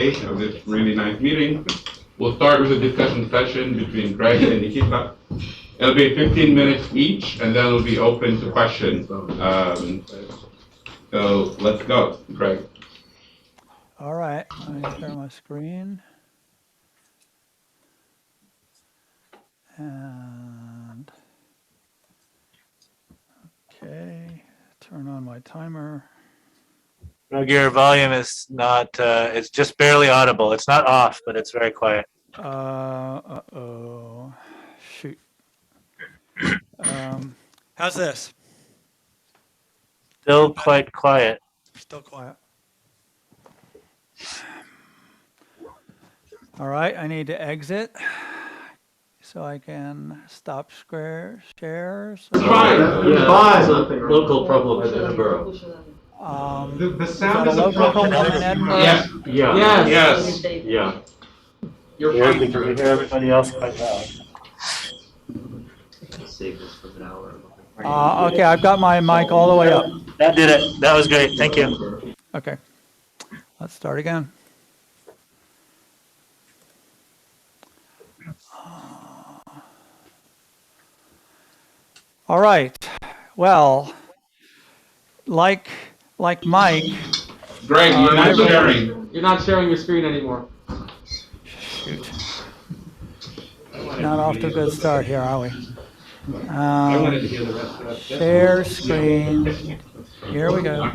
of this really nice meeting. We'll start with a discussion session between Greg and Nikita. It'll be 15 minutes each, and then it'll be open to questions. So let's go, Greg. All right, let me share my screen. And, okay, turn on my timer. Greg, your volume is not, it's just barely audible. It's not off, but it's very quiet. Uh-oh, shoot. How's this? Still quite quiet. Still quiet. All right, I need to exit so I can stop shares. Local problem in Edinburgh. The sound is is a a local problem. problem in Edinburgh? Yes. Yeah. Yes. Yeah. You're Weird fine. because we hear everybody else quite loud. Save this for an hour. Okay, I've got my mic all the way up. That did it. That was great. Thank you. Okay, let's start again. All right, well, like Mike. Greg, you're not sharing. You're not sharing your screen anymore. Shoot. Not off to a good start here, are we? Share screen. Here we go.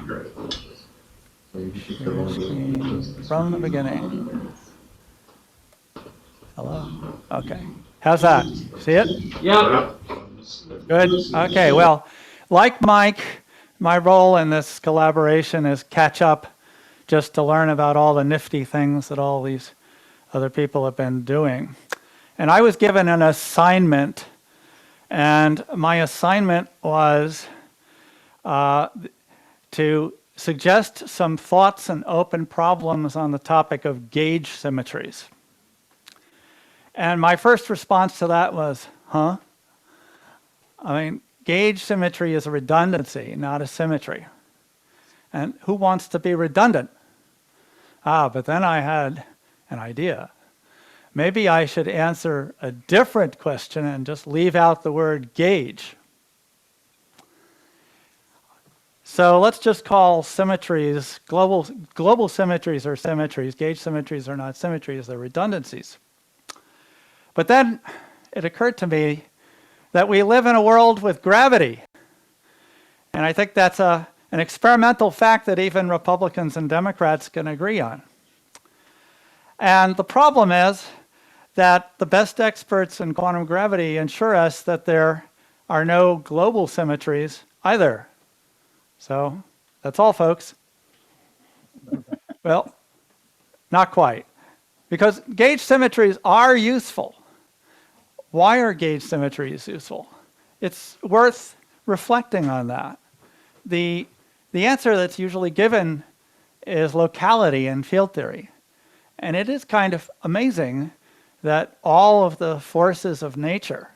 Share screen from the beginning. Hello? Okay. How's that? See it? Yeah. Good. Okay, well, like Mike, my role in this collaboration is catch up just to learn about all the nifty things that all these other people have been doing. And I was given an assignment, and my assignment was to suggest some thoughts and open problems on the topic of gauge symmetries. And my first response to that was, huh? I mean, gauge symmetry is a redundancy, not a symmetry. And who wants to be redundant? But then I had an idea. Maybe I should answer a different question and just leave out the word gauge. So let's just call symmetries, global symmetries are symmetries, gauge symmetries are not symmetries, they're redundancies. But then it occurred to me that we live in a world with gravity. And I think that's an experimental fact that even Republicans and Democrats can agree on. And the problem is that the best experts in quantum gravity assure us that there are no global symmetries either. So that's all, folks. Well, not quite. Because gauge symmetries are useful. Why are gauge symmetries useful? It's worth reflecting on that. The answer that's usually given is locality in field theory. And it is kind of amazing that all of the forces of nature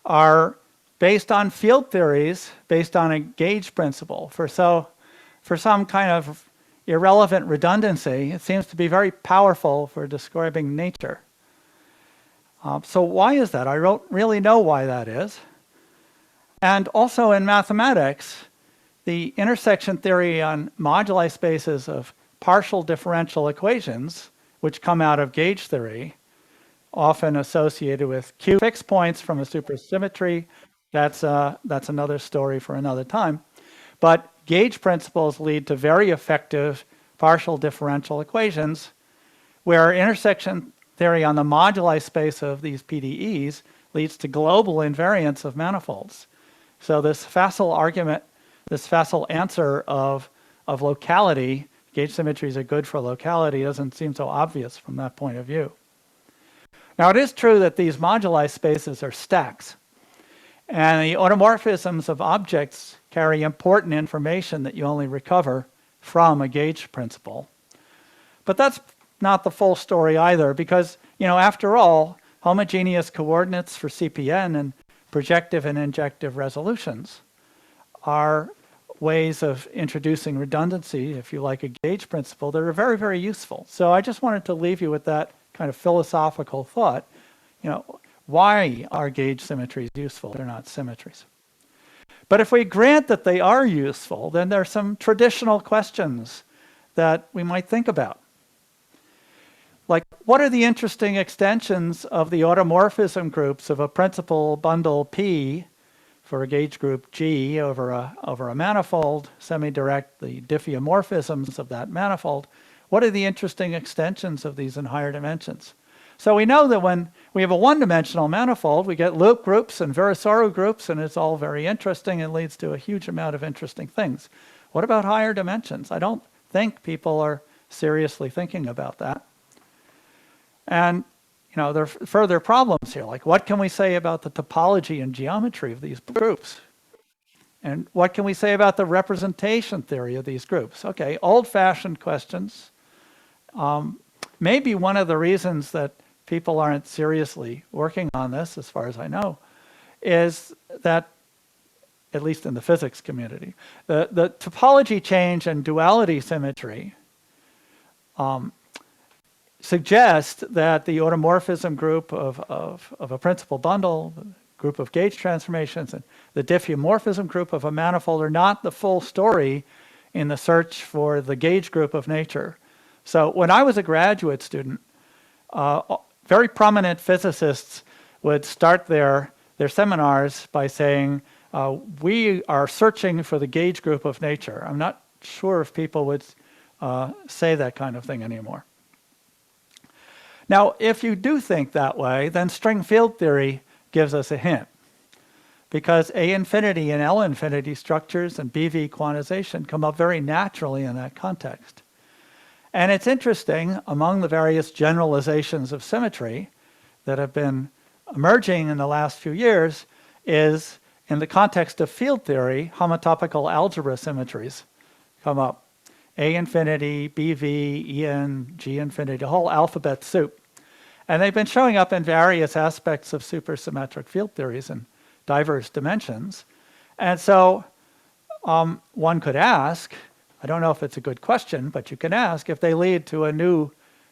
are based on field theories, based on a gauge principle. For some kind of irrelevant redundancy, it seems to be very powerful for describing nature. So why is that? I don't really know why that is. And also in mathematics, the intersection theory on moduli spaces of partial differential equations, which come out of gauge theory, often associated with Q fixed points from a supersymmetry. That's another story for another time. But gauge principles lead to very effective partial differential equations where intersection theory on the moduli space of these PDEs leads to global invariance of manifolds. So this facile argument, this facile answer of locality, gauge symmetries are good for locality, doesn't seem so obvious from that point of view. Now it is true that these moduli spaces are stacks, and the automorphisms of objects carry important information that you only recover from a gauge principle. But that's not the full story either, because, after all, homogeneous coordinates for CPN and projective and injective resolutions are ways of introducing redundancy, if you like a gauge principle, that are very, very useful. So I just wanted to leave you with that kind of philosophical thought. Why are gauge symmetries useful? They're not symmetries. But if we grant that they are useful, then there are some traditional questions that we might think about. Like, what are the interesting extensions of the automorphism groups of a principal bundle P for a gauge group G over a manifold, semi-direct, the diffeomorphisms of that manifold? What are the interesting extensions of these in higher dimensions? So we know that when we have a one-dimensional manifold, we get loop groups and Virasoro groups, and it's all very interesting and leads to a huge amount of interesting things. What about higher dimensions? I don't think people are seriously thinking about that. And there are further problems here, like what can we say about the topology and geometry of these groups? And what can we say about the representation theory of these groups? Okay, old-fashioned questions. Maybe one of the reasons that people aren't seriously working on this, as far as I know, is that, at least in the physics community, the topology change and duality symmetry suggest that the automorphism group of a principal bundle, the group of gauge transformations, and the diffeomorphism group of a manifold are not the full story in the search for the gauge group of nature. So when I was a graduate student, very prominent physicists would start their seminars by saying, we are searching for the gauge group of nature. I'm not sure if people would say that kind of thing anymore. Now, if you do think that way, then string field theory gives us a hint, because A infinity and L infinity structures and BV quantization come up very naturally in that context. And it's interesting, among the various generalizations of symmetry that have been emerging in the last few years, is in the context of field theory, homotopical algebra symmetries come up. A infinity, BV, EN, G infinity, a whole alphabet soup. And they've been showing up in various aspects of supersymmetric field theories in diverse dimensions. And so one could ask, I don't know if it's a good question, but you can ask if they lead to a new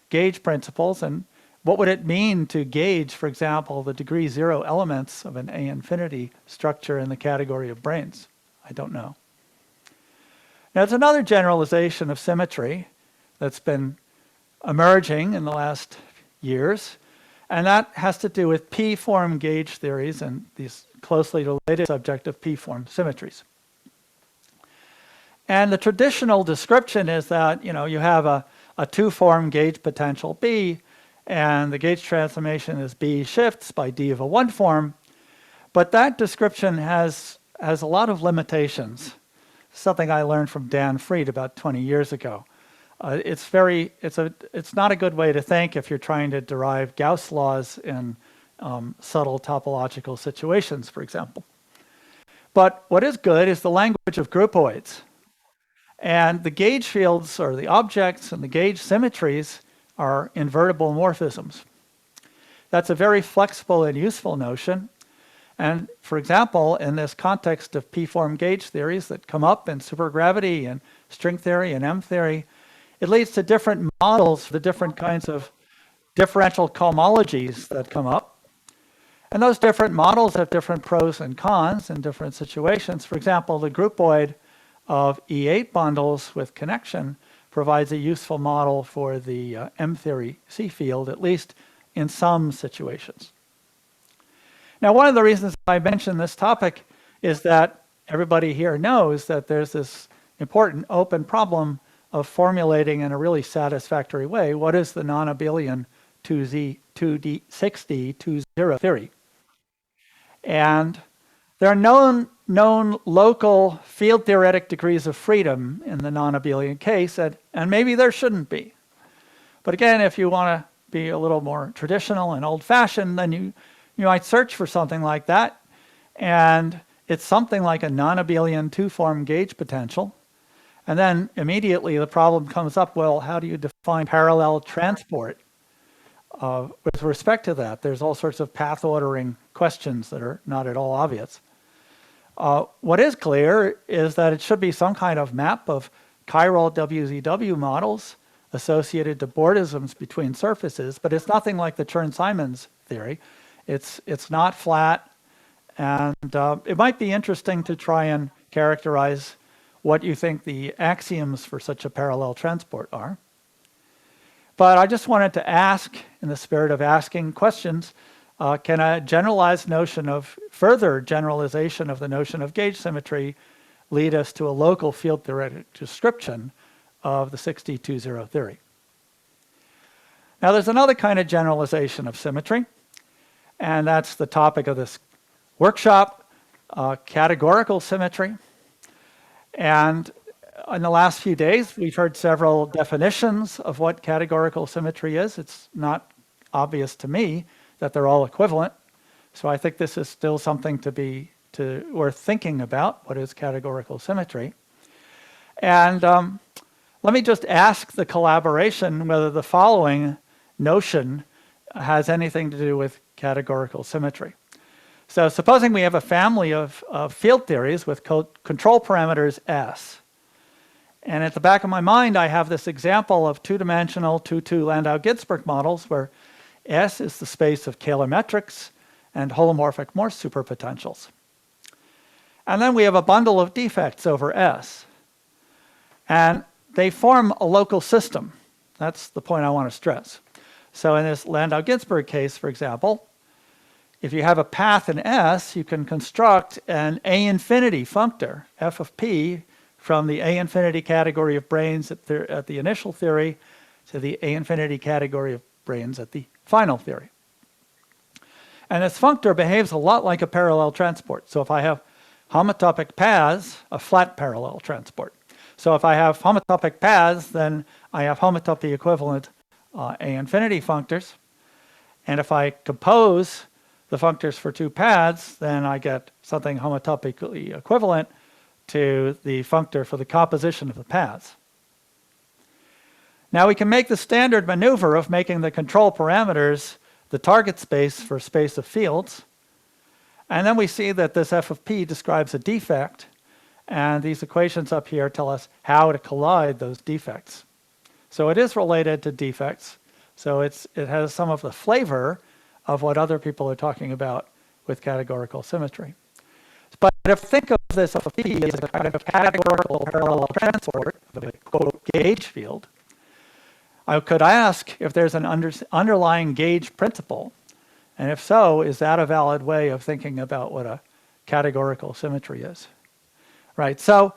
gauge principles, and what would it mean to gauge, for example, the degree zero elements of an A infinity structure in the category of branes? I don't know. Now, it's another generalization of symmetry that's been emerging in the last years, and that has to do with P-form gauge theories and these closely related subject of P-form symmetries. And the traditional description is that, you have a two-form gauge potential B, and the gauge transformation is B shifts by D of a one form, but that description has a lot of limitations. Something I learned from Dan Fried about 20 years ago. It's not a good way to think if you're trying to derive Gauss laws in subtle topological situations, for example. But what is good is the language of groupoids. And the gauge fields, or the objects and the gauge symmetries, are invertible morphisms. That's a very flexible and useful notion. And for example, in this context of P-form gauge theories that come up in supergravity and string theory and M theory, it leads to different models for the different kinds of differential cohomologies that come up. And those different models have different pros and cons in different situations. For example, the groupoid of E8 bundles with connection provides a useful model for the M theory C field, at least in some situations. Now, one of the reasons I mention this topic is that everybody here knows that there's this important open problem of formulating in a really satisfactory way what is the non-abelian 2D6D20 theory. And there are known local field theoretic degrees of freedom in the non-abelian case, and maybe there shouldn't be. But again, if you want to be a little more traditional and old-fashioned, then you might search for something like that, and it's something like a non-abelian two-form gauge potential. And then immediately the problem comes up, well, how do you define parallel transport with respect to that? There's all sorts of path ordering questions that are not at all obvious. What is clear is that it should be some kind of map of chiral WZW models associated to bordisms between surfaces, but it's nothing like the Chern-Simons theory. It's not flat, and it might be interesting to try and characterize what you think the axioms for such a parallel transport are. But I just wanted to ask, in the spirit of asking questions, can a generalized notion of further generalization of the notion of gauge symmetry lead us to a local field theoretic description of the 6D20 theory? Now there's another kind of generalization of symmetry, and that's the topic of this workshop, categorical symmetry. And in the last few days, we've heard several definitions of what categorical symmetry is. It's not obvious to me that they're all equivalent. So I think this is still something worth thinking about, what is categorical symmetry. And let me just ask the collaboration whether the following notion has anything to do with categorical symmetry. So supposing we have a family of field theories with control parameters S. And at the back of my mind, I have this example of two-dimensional 2-2 Landau-Ginzburg models where S is the space of calorimetrics and holomorphic Morse superpotentials. And then we have a bundle of defects over S. And they form a local system. That's the point I want to stress. So in this Landau-Ginzburg case, for example, if you have a path in S, you can construct an A infinity functor, f of p, from the A infinity category of branes at the initial theory to the A infinity category of branes at the final theory. And this functor behaves a lot like a parallel transport. So if I have homotopic paths, a flat parallel transport. So if I have homotopic paths, then I have homotopy equivalent A infinity functors. And if I compose the functors for two paths, then I get something homotopically equivalent to the functor for the composition of the paths. Now we can make the standard maneuver of making the control parameters the target space for space of fields. And then we see that this f of p describes a defect, and these equations up here tell us how to collide those defects. So it is related to defects. So it has some of the flavor of what other people are talking about with categorical symmetry. But if we think of this f of p as a kind of categorical parallel transport of a quote gauge field, I could ask if there's an underlying gauge principle, and if so, is that a valid way of thinking about what a categorical symmetry is? Right, so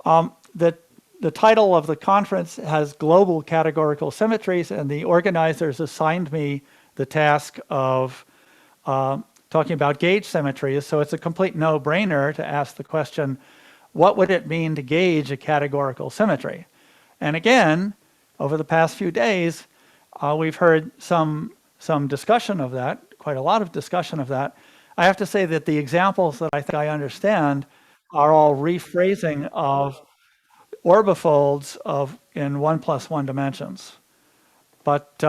the title of the conference has Global Categorical Symmetries, and the organizers assigned me the task of talking about gauge symmetries, so it's a complete no-brainer to ask the question, what would it mean to gauge a categorical symmetry? And again, over the past few days, we've heard some discussion of that, quite a lot of discussion of that. I have to say that the examples that I think I understand are all rephrasing of orbifolds in 1+1 dimensions. But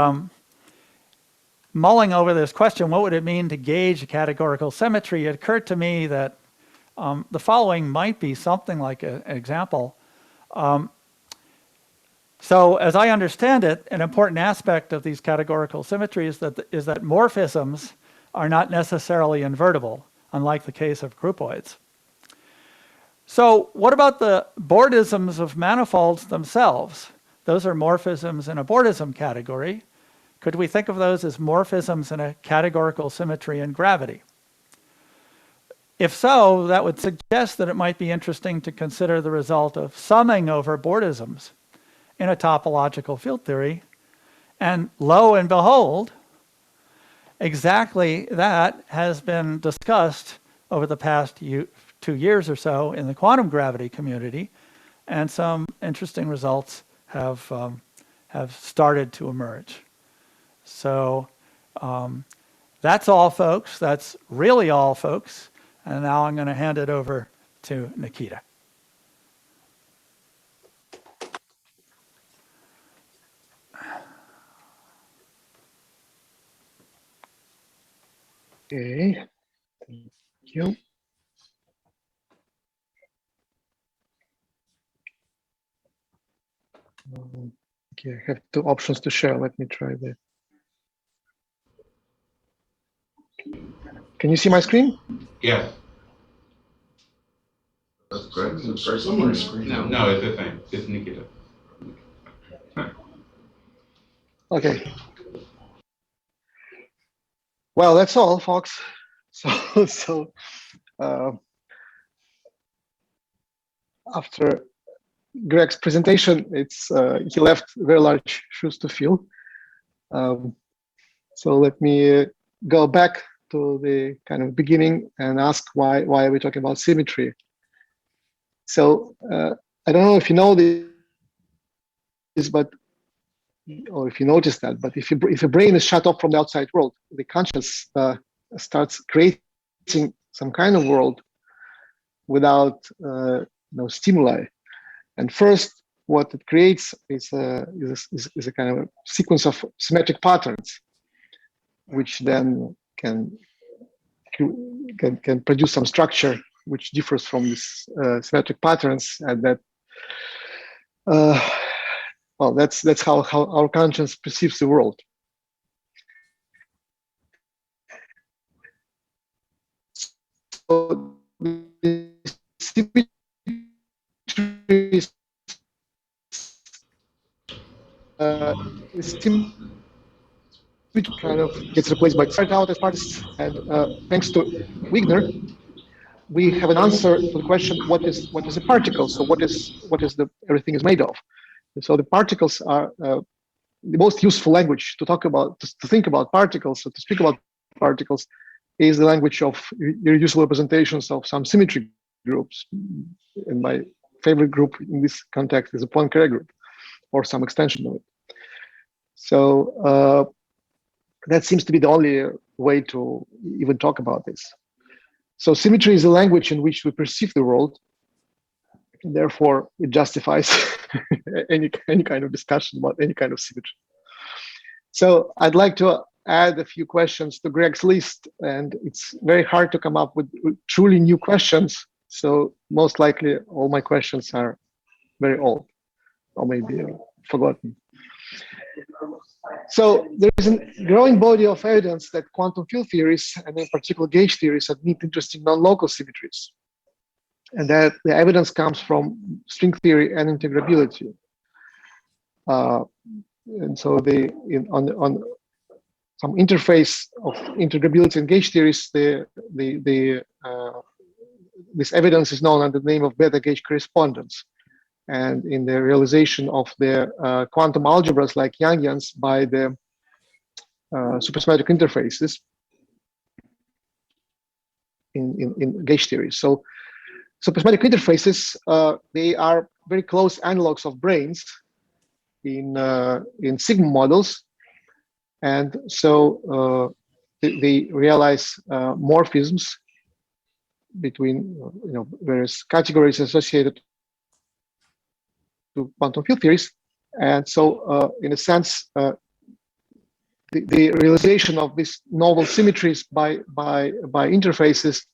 mulling over this question, what would it mean to gauge a categorical symmetry? It occurred to me that the following might be something like an example. So as I understand it, an important aspect of these categorical symmetries is that morphisms are not necessarily invertible, unlike the case of groupoids. So what about the bordisms of manifolds themselves? Those are morphisms in a bordism category. Could we think of those as morphisms in a categorical symmetry in gravity? If so, that would suggest that it might be interesting to consider the result of summing over bordisms in a topological field theory. And lo and behold, exactly that has been discussed over the past 2 years or so in the quantum gravity community, and some interesting results have started to emerge. So that's all, folks. That's really all, folks. And now I'm going to hand it over to Nikita. Okay, thank you. Okay, I have two options to share. Let me try that. Can you see my screen? Yes. That's correct. Someone's screen. No, it's the same. It's Nikita. Okay. Well, that's all, folks. So after Greg's presentation, he left very large shoes to fill. So let me go back to the kind of beginning and ask why are we talking about symmetry? So I don't know if you know this, but or if you notice that, but if your brain is shut off from the outside world, the conscious starts creating some kind of world without no stimuli. And first, what it creates is a kind of a sequence of symmetric patterns, which then can produce some structure which differs from these symmetric patterns, and that well, that's how our conscience perceives the world. So the symmetry kind of gets replaced by start out as parts, and thanks to Wigner, we have an answer to the question: what is a particle? So what is the everything is made of? And so the particles are the most useful language to talk about, to think about particles, or to speak about particles, is the language of irreducible representations of some symmetry groups. And my favorite group in this context is a Poincare group, or some extension of it. So that seems to be the only way to even talk about this. So symmetry is a language in which we perceive the world, and therefore it justifies any kind of discussion about any kind of symmetry. So I'd like to add a few questions to Greg's list, and it's very hard to come up with truly new questions. So most likely all my questions are very old, or maybe forgotten. So there is a growing body of evidence that quantum field theories, and in particular gauge theories, admit interesting non-local symmetries, and that the evidence comes from string theory and integrability. And so on some interface of integrability and gauge theories, this evidence is known under the name of beta gauge correspondence. And in the realization of the quantum algebras like Yangians by the supersymmetric interfaces in gauge theory. So supersymmetric interfaces, they are very close analogs of branes in sigma models, and so they realize morphisms between various categories associated to quantum field theories. And so in a sense, the realization of these novel symmetries by interfaces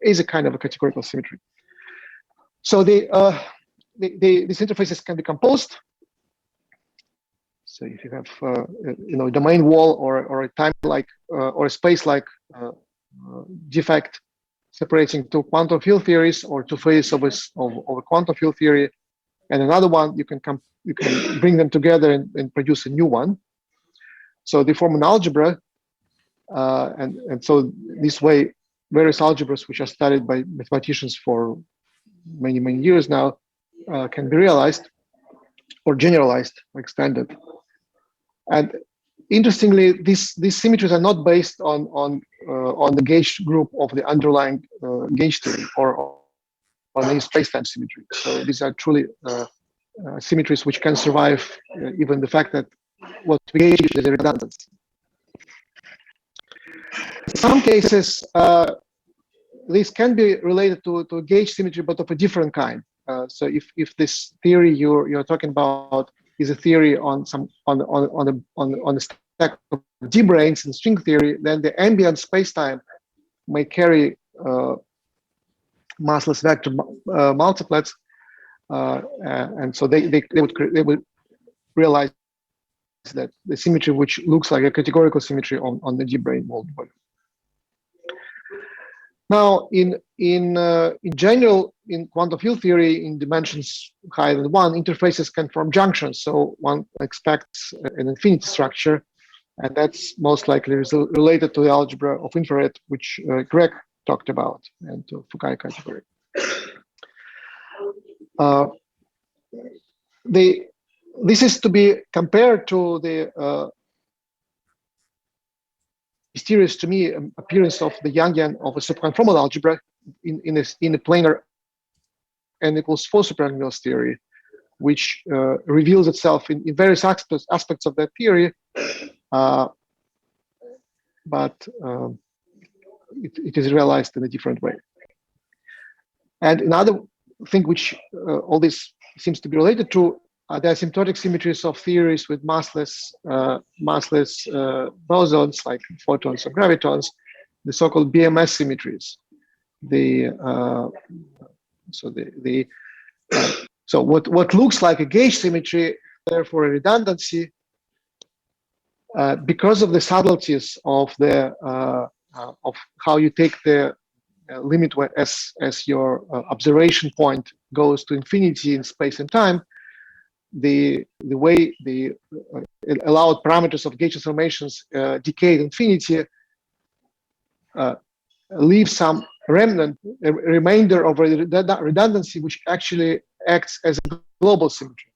is a kind of a categorical symmetry. So these interfaces can be composed. So if you have a domain wall or a time like or a space like defect separating two quantum field theories or two phases of a quantum field theory and another one, you can bring them together and produce a new one. So they form an algebra, and so this way various algebras which are studied by mathematicians for many years now can be realized or generalized or extended. And interestingly, these symmetries are not based on the gauge group of the underlying gauge theory or on any space-time symmetry. So these are truly symmetries which can survive even the fact that what we gauge is a redundancy. In some cases, this can be related to a gauge symmetry, but of a different kind. So if this theory you're talking about is a theory on a stack of D branes in string theory, then the ambient spacetime may carry massless vector multiplets, and so they would realize that the symmetry, which looks like a categorical symmetry on the D-brane mold volume. Now, in general, in quantum field theory, in dimensions higher than 1, interfaces can form junctions. So one expects an infinity structure, and that's most likely related to the algebra of infrared, which Greg talked about, and to Fukai category. This is to be compared to the mysterious, to me, appearance of the Youngian of a superconformal algebra in a planar n equals 4 superangular theory, which reveals itself in various aspects of that theory, but it is realized in a different way. And another thing which all this seems to be related to are the asymptotic symmetries of theories with massless bosons like photons or gravitons, the so-called BMS symmetries. So what looks like a gauge symmetry, therefore a redundancy, because of the subtleties of the of how you take the limit where as your observation point goes to infinity in space and time, the way the allowed parameters of gauge transformations decay at infinity leaves some remainder of redundancy, which actually acts as a global symmetry.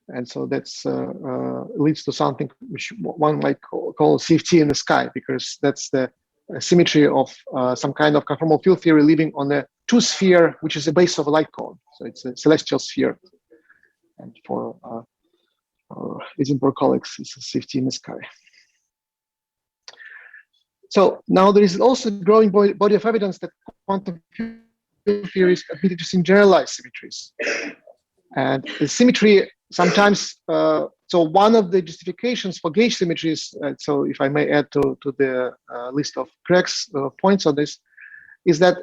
And so that's leads to something which one might call CFT in the sky, because that's the symmetry of some kind of conformal field theory living on a two-sphere, which is the base of a light cone. So it's a celestial sphere. And for Edinburgh colleagues, it's a CFT in the sky. So now there is also a growing body of evidence that quantum field theory is admitted to some generalized symmetries. And the symmetry sometimes, so one of the justifications for gauge symmetries, so if I may add to the list of Greg's points on this, is that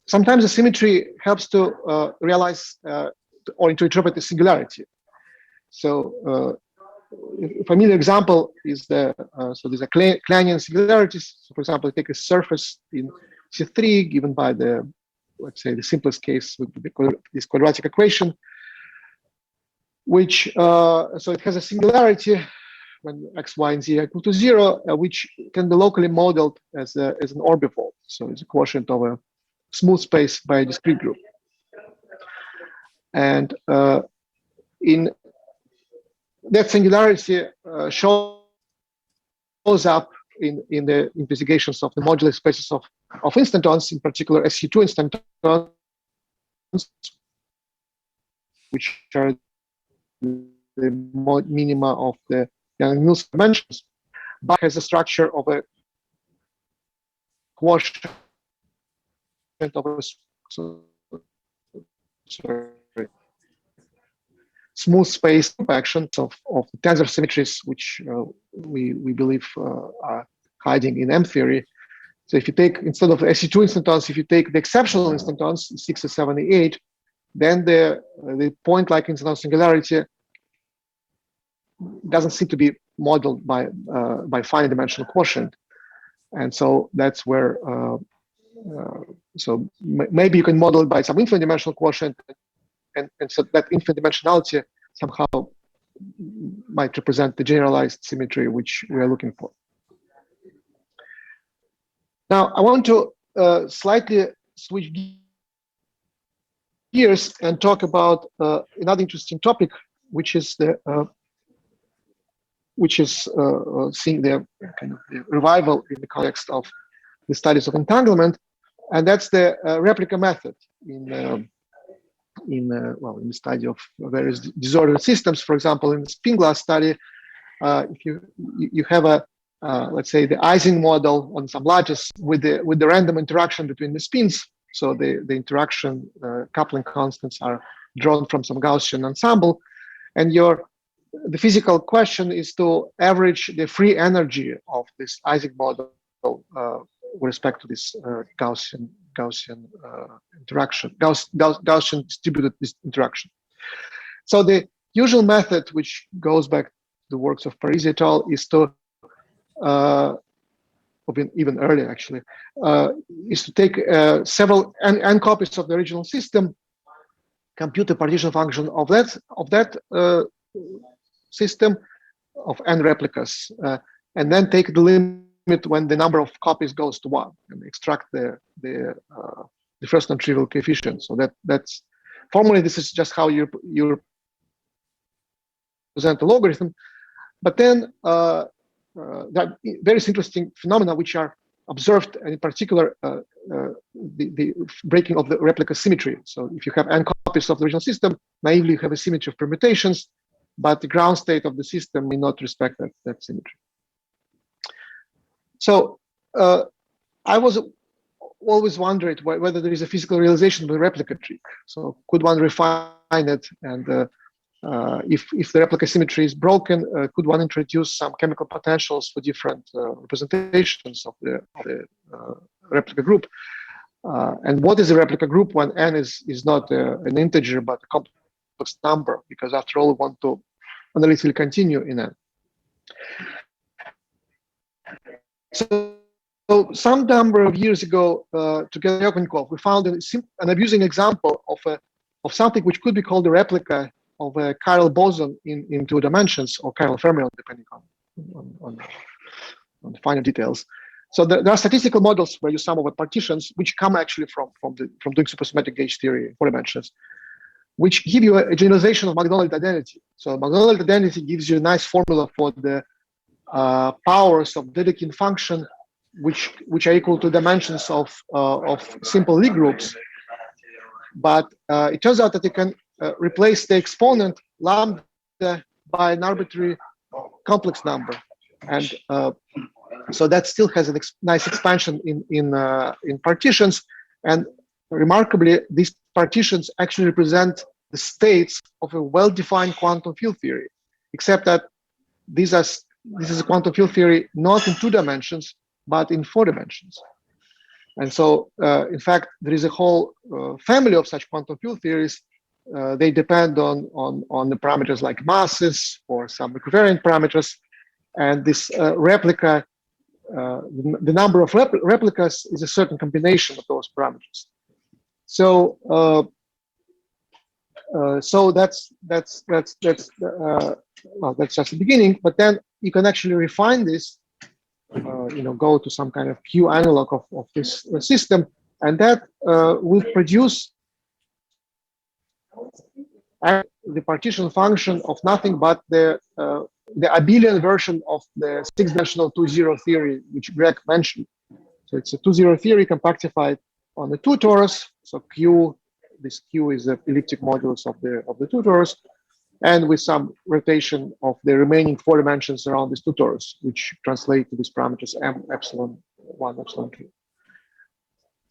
sometimes the symmetry helps to realize or to interpret the singularity. So a familiar example is so there's a Kleinian singularities. So for example, take a surface in C3 given by the, let's say, the simplest case with this quadratic equation, which so it has a singularity when x, y, and z are equal to 0, which can be locally modeled as an orbifold. So it's a quotient of a smooth space by a discrete group. And in that singularity shows up in the investigations of the modular spaces of instantons, in particular SU2 instantons, which are the minima of the Young-Mills dimensions, but has a structure of a quotient of a smooth space actions of tensor symmetries, which we believe are hiding in M theory. So if you take, instead of SU2 instantons, if you take the exceptional instantons, 6, 7, 8, then the point-like instanton singularity doesn't seem to be modeled by finite dimensional quotient, and so that's where so maybe you can model it by some infinite dimensional quotient, and so that infinite dimensionality somehow might represent the generalized symmetry which we are looking for. Now I want to slightly switch gears and talk about another interesting topic, which is seeing the kind of the revival in the context of the studies of entanglement, and that's the replica method in the study of various disordered systems. For example, in the spin glass study, if you have a let's say the Ising model on some lattice with the random interaction between the spins. So the interaction coupling constants are drawn from some Gaussian ensemble, and the physical question is to average the free energy of this Ising model with respect to this Gaussian Gaussian interaction, Gaussian distributed interaction. So the usual method, which goes back to the works of Parisi et al., is to even earlier actually, is to take several n copies of the original system, compute the partition function of that system of n replicas, and then take the limit when the number of copies goes to 1, and extract the first non-trivial coefficient. So that's formally this is just how you present the logarithm. But then there are various interesting phenomena which are observed, and in particular the breaking of the replica symmetry. So if you have n copies of the original system, naively you have a symmetry of permutations, but the ground state of the system may not respect that symmetry. So I was always wondered whether there is a physical realization of the replica trick. So could one refine it, and if the replica symmetry is broken, could one introduce some chemical potentials for different representations of the replica group? And what is a replica group when n is not an integer but a complex number? Because after all, we want to analytically continue in n. So some number of years ago, together with Gregory-Moore, we found an amusing example of something which could be called a replica of a chiral boson in 2 dimensions, or chiral fermion, depending on the finer details. So there are statistical models where you sum over partitions, which come actually from doing supersymmetric gauge theory in 4 dimensions, which give you a generalization of Macdonald identity. So Macdonald identity gives you a nice formula for the powers of Dedekind function, which are equal to dimensions of simple Lie groups. But it turns out that you can replace the exponent lambda by an arbitrary complex number, and so that still has a nice expansion in partitions. And remarkably, these partitions actually represent the states of a well-defined quantum field theory, except that this is a quantum field theory not in 2 dimensions but in 4 dimensions. And so, in fact, there is a whole family of such quantum field theories. They depend on the parameters like masses or some equivariant parameters. And this replica, the number of replicas is a certain combination of those parameters. So, so that's just the beginning. But then you can actually refine this. Go to some kind of Q analog of this system, and that will produce the partition function of nothing but the abelian version of the 6-dimensional 2-0 theory, which Greg mentioned. So it's a 2-0 theory compactified on the 2 torus. So Q, this Q is the elliptic modulus of the 2 torus, and with some rotation of the remaining 4 dimensions around this 2 torus, which translate to these parameters m, epsilon 1, epsilon 2.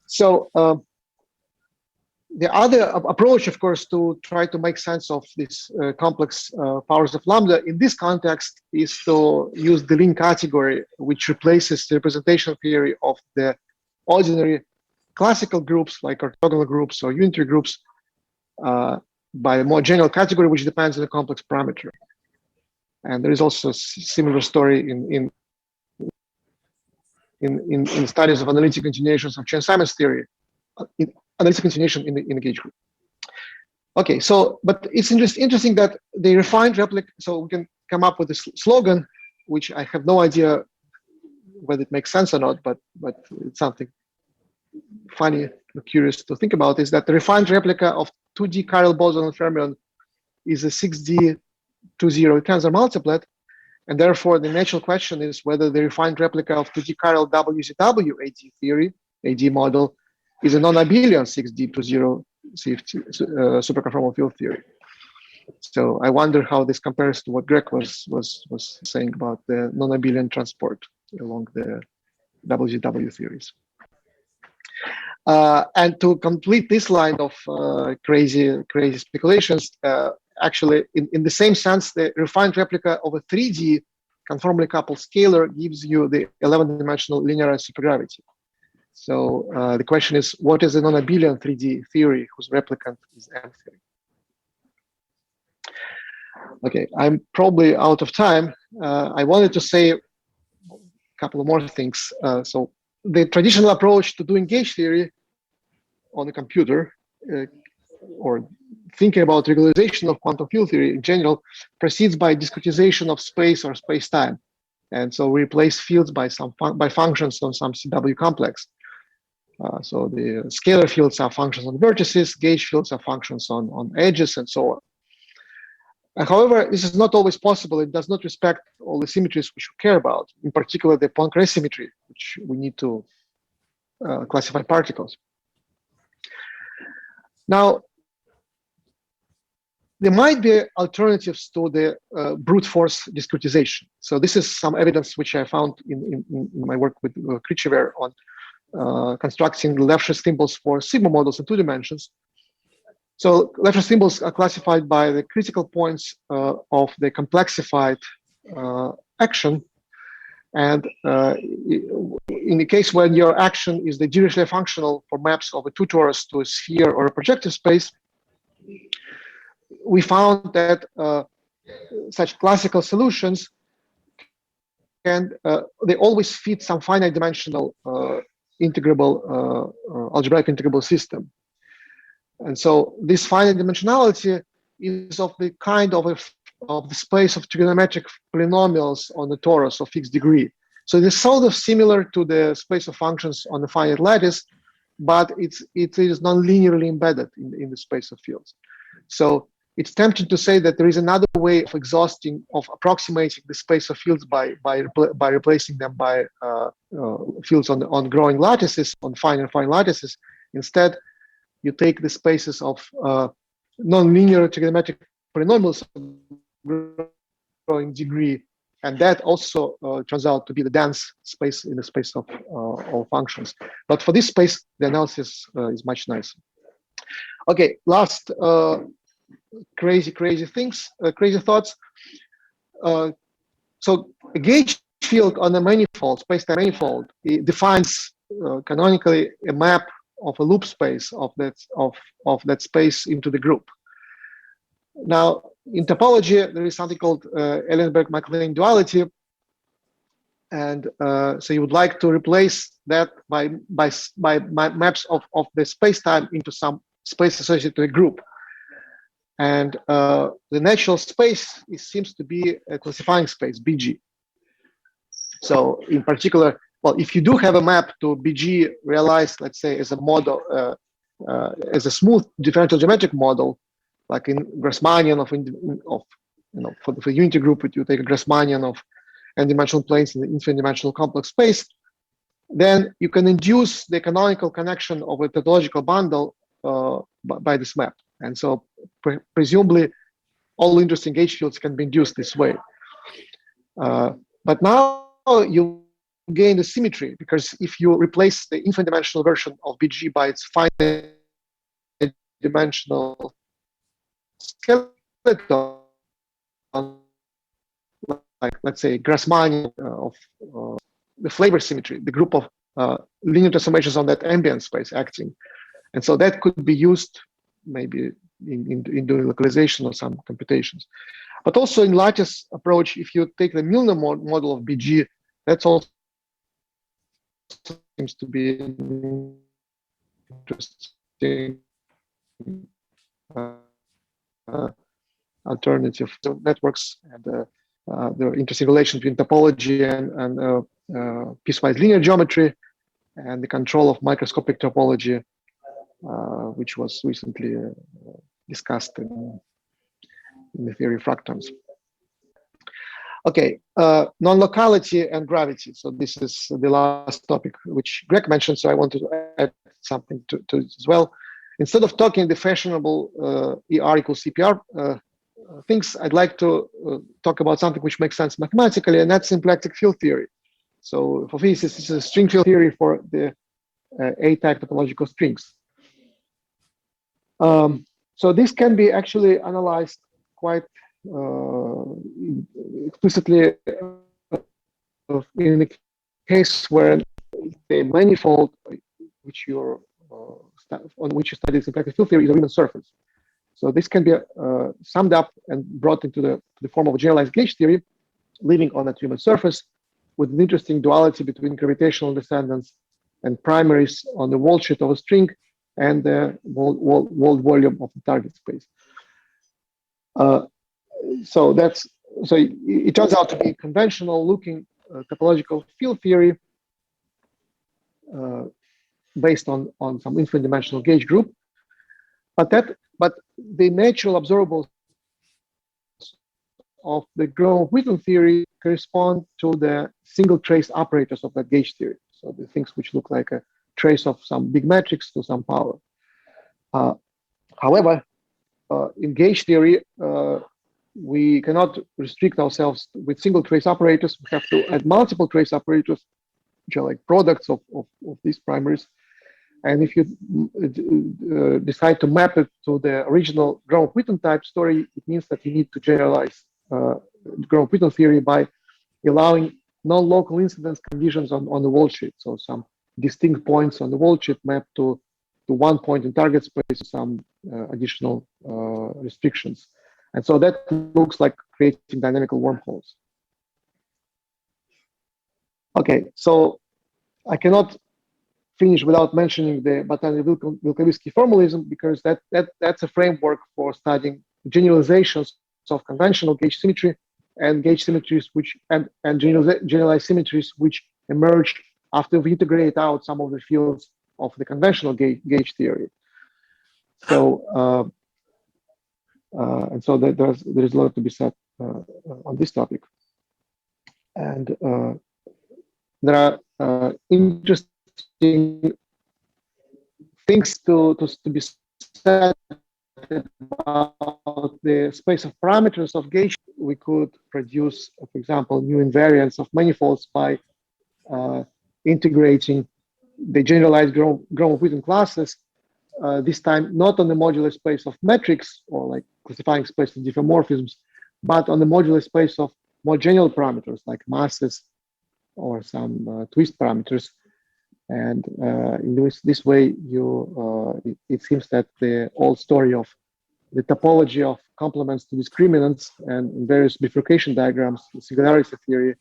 So the other approach, of course, to try to make sense of these complex powers of lambda in this context is to use the Ling category, which replaces the representation theory of the ordinary classical groups like orthogonal groups or unitary groups by a more general category, which depends on a complex parameter. And there is also a similar story in studies of analytic continuations of Chern-Simons theory, analytic continuation in the gauge group. Okay, so but it's interesting that they refined replica. So we can come up with a slogan, which I have no idea whether it makes sense or not, but it's something funny, curious to think about, is that the refined replica of 2D chiral boson fermion is a 6D 2-0 tensor multiplet, and therefore the natural question is whether the refined replica of 2D chiral WZW AD theory, AD model, is a non-abelian 6D 2-0 superconformal field theory. So I wonder how this compares to what Greg was saying about the non-abelian transport along the WZW theories. And to complete this line of crazy speculations, actually, in the same sense, the refined replica of a 3D conformally coupled scalar gives you the 11-dimensional linearized supergravity. So the question is, what is a non-abelian 3D theory whose replicant is M theory? Okay, I'm probably out of time. I wanted to say a couple of more things. So the traditional approach to doing gauge theory on a computer or thinking about regularization of quantum field theory in general proceeds by discretization of space or space-time. And so we replace fields by functions on some CW complex. So the scalar fields are functions on vertices, gauge fields are functions on edges, and so on. However, this is not always possible. It does not respect all the symmetries which we care about, in particular the Poincare symmetry, which we need to classify particles. Now, there might be alternatives to the brute force discretization. So this is some evidence which I found in my work with Krichever on constructing the Lefschetz symbols for sigma models in 2 dimensions. So Lefschetz symbols are classified by the critical points of the complexified action. And in the case when your action is the Dirichlet functional for maps of a 2 torus to a sphere or a projective space, we found that such classical solutions can they always fit some finite dimensional integrable algebraic integrable system. And so this finite dimensionality is of the kind of the space of trigonometric polynomials on the torus of fixed degree. So it is sort of similar to the space of functions on the finite lattice, but it is non-linearly embedded in the space of fields. So it's tempting to say that there is another way of approximating the space of fields by replacing them by fields on growing lattices, on fine and fine lattices. Instead, you take the spaces of non-linear trigonometric polynomials of growing degree, and that also turns out to be the dense space in the space of all functions. But for this space, the analysis is much nicer. Okay, last crazy thoughts. So a gauge field on a manifold, space-time manifold, it defines canonically a map of a loop space of that space into the group. Now, in topology, there is something called Eilenberg-MacLane duality, and so you would like to replace that by maps of the space-time into some space associated to a group. And the natural space seems to be a classifying space, BG. So in particular, well, if you do have a map to BG realized, let's say, as a model, as a smooth differential geometric model, like in Grassmannian for the unity group, you take a Grassmannian of n-dimensional planes in the infinite dimensional complex space, then you can induce the canonical connection of a tautological bundle by this map. And so presumably all interesting gauge fields can be induced this way. But now you gain the symmetry, because if you replace the infinite dimensional version of BG by its finite dimensional skeleton, like let's say Grassmannian of the flavor symmetry, the group of linear transformations on that ambient space acting. And so that could be used maybe in doing localization or some computations. But also in lattice approach, if you take the Milnor model of BG, that's also seems to be interesting alternative to networks, and the interesting relation between topology and piecewise linear geometry and the control of microscopic topology, which was recently discussed in the theory of fractals. Okay, non-locality and gravity. So this is the last topic which Greg mentioned, so I wanted to add something to it as well. Instead of talking the fashionable ER equals CPR things, I'd like to talk about something which makes sense mathematically, and that's symplectic field theory. So for physicists, this is a string field theory for the A-type topological strings. So this can be actually analyzed quite explicitly in the case where the manifold which on which you study symplectic field theory is a Riemann surface. So this can be summed up and brought into the form of a generalized gauge theory, living on that Riemann surface with an interesting duality between gravitational descendants and primaries on the wall sheet of a string and the walled volume of the target space. So it turns out to be conventional looking topological field theory based on some infinite dimensional gauge group, but the natural observables of the Grove-Witten theory correspond to the single trace operators of that gauge theory. So the things which look like a trace of some big matrix to some power. However, in gauge theory, we cannot restrict ourselves with single trace operators. We have to add multiple trace operators, which are like products of these primaries. And if you decide to map it to the original Grove-Witten type story, it means that you need to generalize Grove-Witten theory by allowing non-local incidence conditions on the wall sheet. So some distinct points on the wall sheet mapped to one point in target space, some additional restrictions. And so that looks like creating dynamical wormholes. Okay, so I cannot finish without mentioning the Batani-Wilkowicki formalism, because that's a framework for studying generalizations of conventional gauge symmetry and gauge symmetries and generalized symmetries which emerge after we integrate out some of the fields of the conventional gauge theory. So and so there's a lot to be said on this topic, and there are interesting things to be said about the space of parameters of gauge. We could produce, for example, new invariants of manifolds by integrating the generalized Grove-Witten classes, this time not on the modular space of metrics or like classifying space of diffeomorphisms, but on the modular space of more general parameters like masses or some twist parameters. And in this way, it seems that the old story of the topology of complements to discriminants and in various bifurcation diagrams, the singularity theory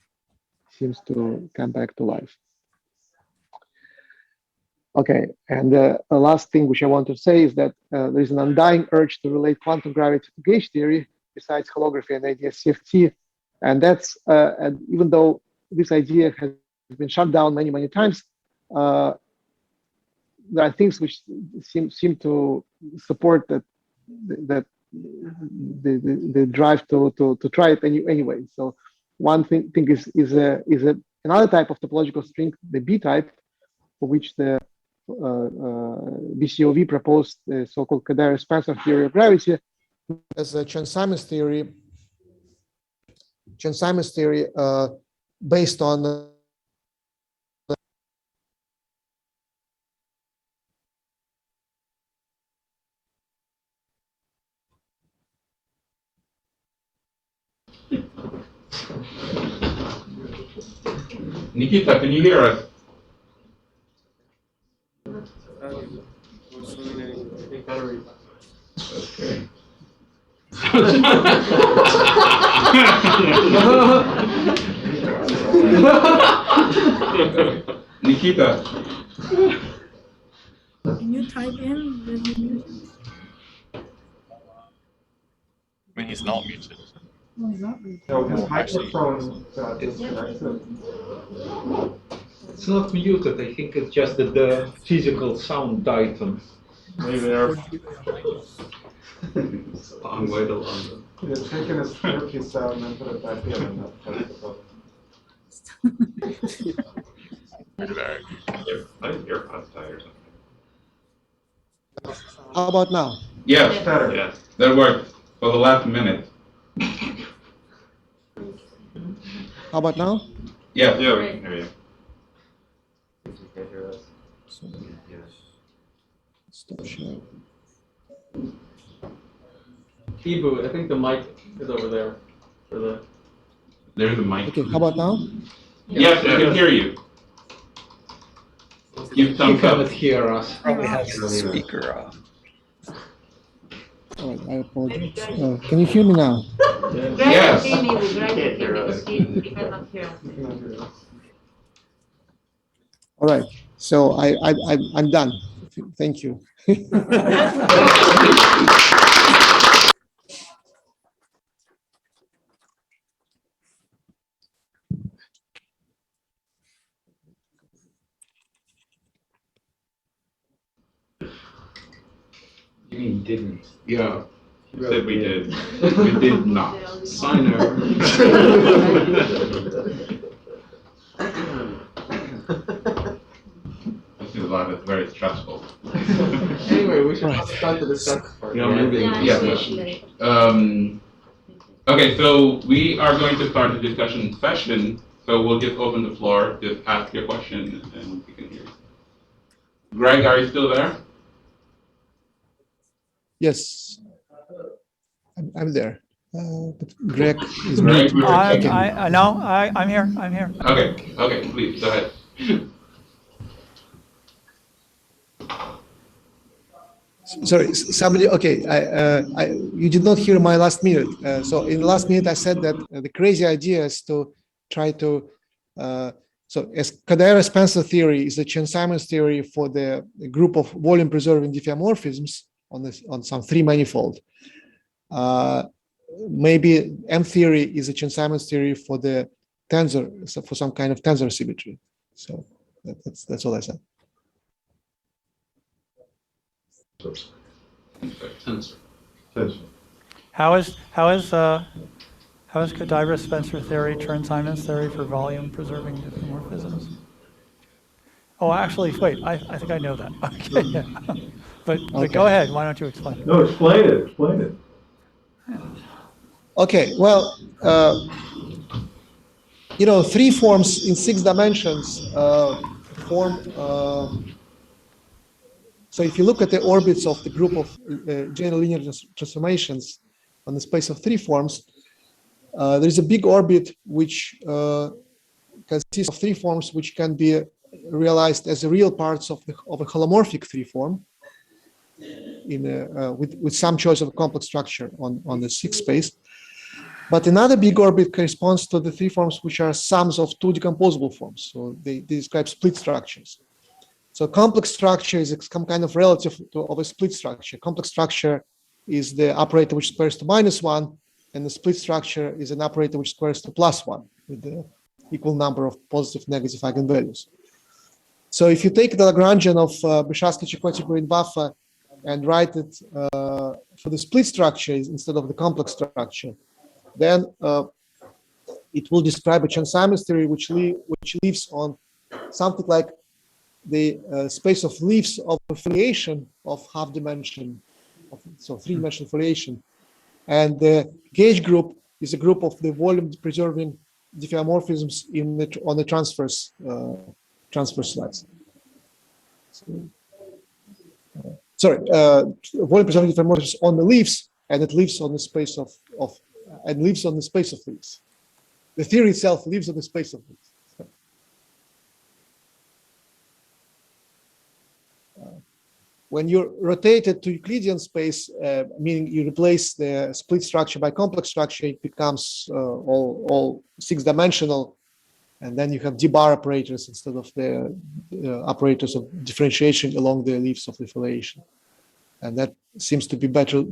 seems to come back to life. Okay, and the last thing which I want to say is that there is an undying urge to relate quantum gravity to gauge theory, besides holography and ADS-CFT, and that's and even though this idea has been shut down many times, there are things which seem to support that the drive to try it anyway. So one thing is another type of topological string, the B type, for which the BCOV proposed the so-called Kaderer-Spencer theory of gravity as a Chern-Simons theory based on Nikita, can you hear us? Okay. Nikita. Can you type in resolution? When he's not muted. Oh, is that right? No, his microphone disconnected. It's not muted. I think it's just that the physical sound died on. Maybe they're Long way to London. He's taken his earpiece out and then put it back in, and that cuts it off. I think AirPods died or something. How about now? Yes, Better. yes, that worked for the last minute. How about now? Yes, yeah, we can hear you. You can hear us. Stop sharing. Ibu, I think the mic is over there for the. There's the mic. Okay, how about now? Yes, I can hear you. give He thumbs cannot up. hear us. Probably has the speaker off. All right, I apologize. Can you hear me now? Yes. All right. So I'm done. Thank you. You mean didn't? Yeah. You said we did. We did not. Signer. This is a lot of very stressful. Anyway, we should start the discussion part. Okay, so we are going to start the discussion session. So we'll just open the floor, just ask your question, and we can hear you. Greg, are you still there? Yes, I'm there. But Greg is Greg, muted. I'm here. I'm here. Okay, please, go ahead. Sorry, somebody. Okay, you did not hear my last minute. So in the last minute, I said that the crazy idea is to try to. So as Categorical theory is the Chern-Simons theory for the group of volume-preserving diffeomorphisms on some three manifold. Maybe M theory is a Chern-Simons theory for the tensor, so for some kind of tensor symmetry. So that's all I said. How is Categorical-Spencer theory Chern-Simons theory for volume-preserving diffeomorphisms? Oh, actually, wait. I think I know that. Okay, yeah. But go ahead. Why don't you explain? No, explain it. Okay, well, three forms in 6 dimensions form. So if you look at the orbits of the group of general linear transformations on the space of 3 forms, there is a big orbit which consists of 3 forms which can be realized as real parts of a holomorphic 3 form with some choice of a complex structure on the 6 space. But another big orbit corresponds to the 3 forms which are sums of 2 decomposable forms. So they describe split structures. So complex structure is some kind of relative of a split structure. Complex structure is the operator which squares to -1, and the split structure is an operator which squares to +1 with the equal number of positive, negative eigenvalues. So if you take the Lagrangian of Beshatsky, Chakotay, Green-Buffer and write it for the split structure instead of the complex structure, then it will describe a Chern-Simons theory which lives on something like the space of leaves of foliation of half dimension, so 3-dimensional foliation. And the gauge group is a group of the volume-preserving diffeomorphisms on the transverse slides. Volume-preserving diffeomorphisms on the leaves, and it lives on the space of leaves. The theory itself lives on the space of leaves. When you rotate it to Euclidean space, meaning you replace the split structure by complex structure, it becomes all 6-dimensional, and then you have d-bar operators instead of the operators of differentiation along the leaves of the foliation, and that seems to be better